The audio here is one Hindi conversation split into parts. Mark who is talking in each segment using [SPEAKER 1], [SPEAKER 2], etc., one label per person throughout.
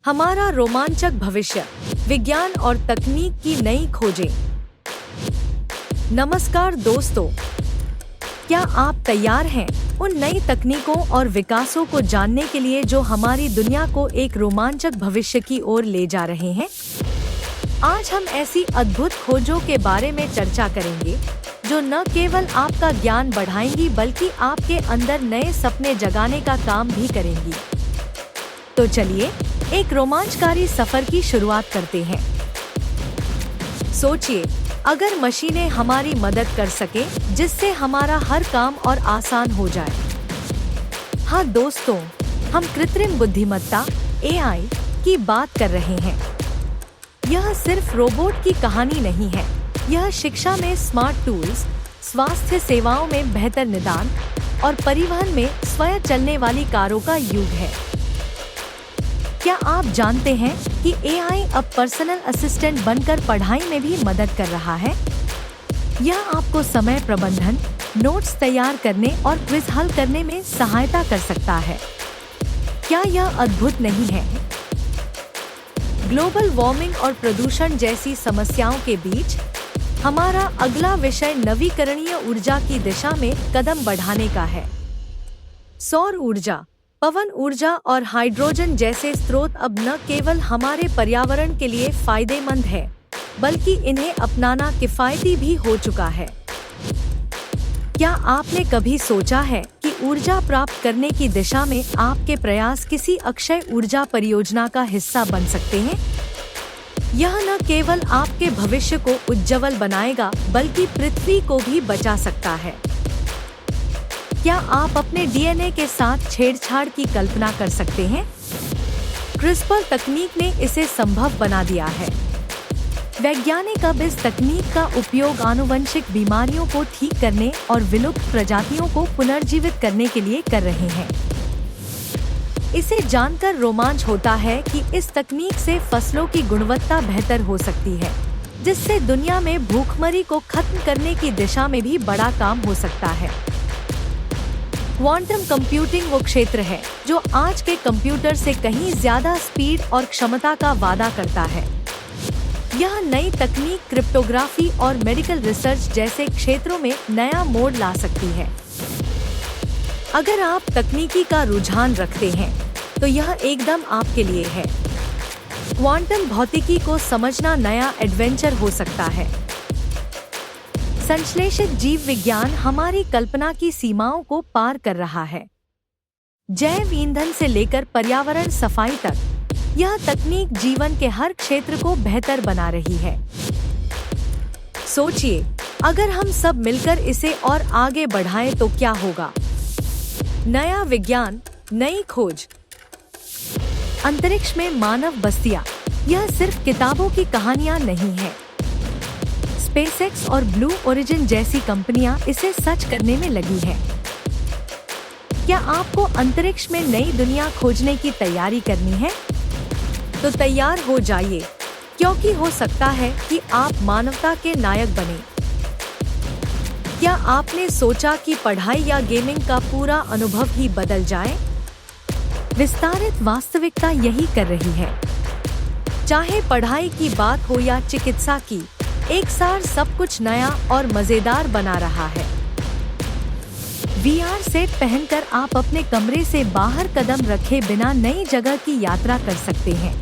[SPEAKER 1] हमारा रोमांचक भविष्य, विज्ञान और तकनीक की नई खोजें। नमस्कार दोस्तों, क्या आप तैयार हैं उन नई तकनीकों और विकासों को जानने के लिए जो हमारी दुनिया को एक रोमांचक भविष्य की ओर ले जा रहे हैं? आज हम ऐसी अद्भुत खोजों के बारे में चर्चा करेंगे जो न केवल आपका ज्ञान बढ़ाएंगी बल्कि आपके अंदर नए सपने जगाने का काम भी करेंगी। तो चलिए एक रोमांचकारी सफर की शुरुआत करते हैं। सोचिए, अगर मशीनें हमारी मदद कर सके जिससे हमारा हर काम और आसान हो जाए। हाँ दोस्तों, हम कृत्रिम बुद्धिमत्ता (AI) की बात कर रहे हैं। यह सिर्फ रोबोट की कहानी नहीं है, यह शिक्षा में स्मार्ट टूल्स, स्वास्थ्य सेवाओं में बेहतर निदान और परिवहन में स्वयं चलने वाली कारों का युग है। क्या आप जानते हैं कि AI अब पर्सनल असिस्टेंट बनकर पढ़ाई में भी मदद कर रहा है? यह आपको समय प्रबंधन, नोट्स तैयार करने और क्विज हल करने में सहायता कर सकता है। क्या यह अद्भुत नहीं है? ग्लोबल वार्मिंग और प्रदूषण जैसी समस्याओं के बीच हमारा अगला विषय नवीकरणीय ऊर्जा की दिशा में कदम बढ़ाने का है। सौर ऊर्जा, पवन ऊर्जा और हाइड्रोजन जैसे स्रोत अब न केवल हमारे पर्यावरण के लिए फायदेमंद है, बल्कि इन्हें अपनाना किफायती भी हो चुका है। क्या आपने कभी सोचा है कि ऊर्जा प्राप्त करने की दिशा में आपके प्रयास किसी अक्षय ऊर्जा परियोजना का हिस्सा बन सकते हैं? यह न केवल आपके भविष्य को उज्ज्वल बनाएगा, बल्कि पृथ्वी को भी बचा सकता है। क्या आप अपने DNA के साथ छेड़छाड़ की कल्पना कर सकते हैं? क्रिस्पर तकनीक ने इसे संभव बना दिया है। वैज्ञानिक अब इस तकनीक का उपयोग आनुवंशिक बीमारियों को ठीक करने और विलुप्त प्रजातियों को पुनर्जीवित करने के लिए कर रहे हैं। इसे जानकर रोमांच होता है कि इस तकनीक से फसलों की गुणवत्ता बेहतर हो सकती है, जिससे दुनिया में भूखमरी को खत्म करने की दिशा में भी बड़ा काम हो सकता है। क्वांटम कंप्यूटिंग वो क्षेत्र है जो आज के कंप्यूटर से कहीं ज्यादा स्पीड और क्षमता का वादा करता है। यह नई तकनीक क्रिप्टोग्राफी और मेडिकल रिसर्च जैसे क्षेत्रों में नया मोड़ ला सकती है। अगर आप तकनीकी का रुझान रखते हैं, तो यह एकदम आपके लिए है। क्वांटम भौतिकी को समझना नया एडवेंचर हो सकता है। संश्लेषित जीव विज्ञान हमारी कल्पना की सीमाओं को पार कर रहा है। जैव ईंधन से लेकर पर्यावरण सफाई तक, यह तकनीक जीवन के हर क्षेत्र को बेहतर बना रही है। सोचिए, अगर हम सब मिलकर इसे और आगे बढ़ाएं तो क्या होगा? नया विज्ञान, नई खोज। अंतरिक्ष में मानव बस्तियां, यह सिर्फ किताबों की कहानियां नहीं है। स्पेसएक्स और ब्लू ओरिजिन जैसी कंपनियां इसे सच करने में लगी हैं। क्या आपको अंतरिक्ष में नई दुनिया खोजने की तैयारी करनी है? तो तैयार हो जाइए, क्योंकि हो सकता है कि आप मानवता के नायक बने। क्या आपने सोचा कि पढ़ाई या गेमिंग का पूरा अनुभव ही बदल जाए? विस्तारित वास्तविकता यही कर रही है। चाहे पढ़ाई की बात हो या चिकित्सा की, एक साथ सब कुछ नया और मजेदार बना रहा है। VR सेट पहनकर आप अपने कमरे से बाहर कदम रखे बिना नई जगह की यात्रा कर सकते हैं।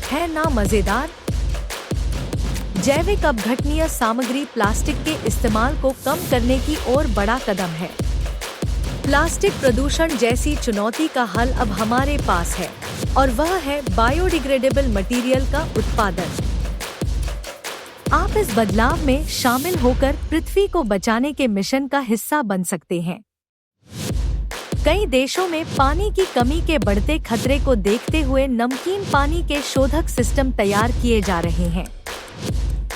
[SPEAKER 1] है ना मजेदार? जैविक अपघटनीय सामग्री प्लास्टिक के इस्तेमाल को कम करने की ओर बड़ा कदम है। प्लास्टिक प्रदूषण जैसी चुनौती का हल अब हमारे पास है, और वह है बायोडिग्रेडेबल मटेरियल का उत्पादन। आप इस बदलाव में शामिल होकर पृथ्वी को बचाने के मिशन का हिस्सा बन सकते हैं। कई देशों में पानी की कमी के बढ़ते खतरे को देखते हुए नमकीन पानी के शोधक सिस्टम तैयार किए जा रहे हैं।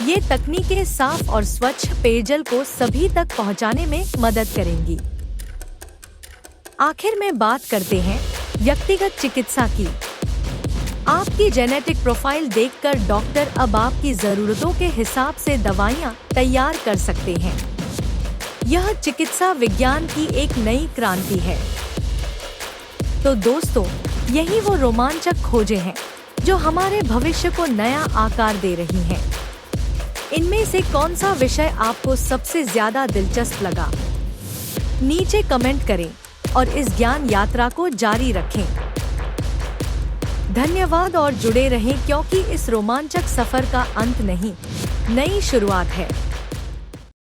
[SPEAKER 1] ये तकनीकें साफ और स्वच्छ पेयजल को सभी तक पहुंचाने में मदद करेंगी। आखिर में बात करते हैं व्यक्तिगत चिकित्सा की। आपकी जेनेटिक प्रोफाइल देखकर डॉक्टर अब आपकी जरूरतों के हिसाब से दवाइयाँ तैयार कर सकते हैं। यह चिकित्सा विज्ञान की एक नई क्रांति है। तो दोस्तों, यही वो रोमांचक खोजें हैं जो हमारे भविष्य को नया आकार दे रही हैं। इनमें से कौन सा विषय आपको सबसे ज्यादा दिलचस्प लगा? नीचे कमेंट करें और इस ज्ञान यात्रा को जारी रखें। धन्यवाद और जुड़े रहें, क्योंकि इस रोमांचक सफर का अंत नहीं, नई शुरुआत है।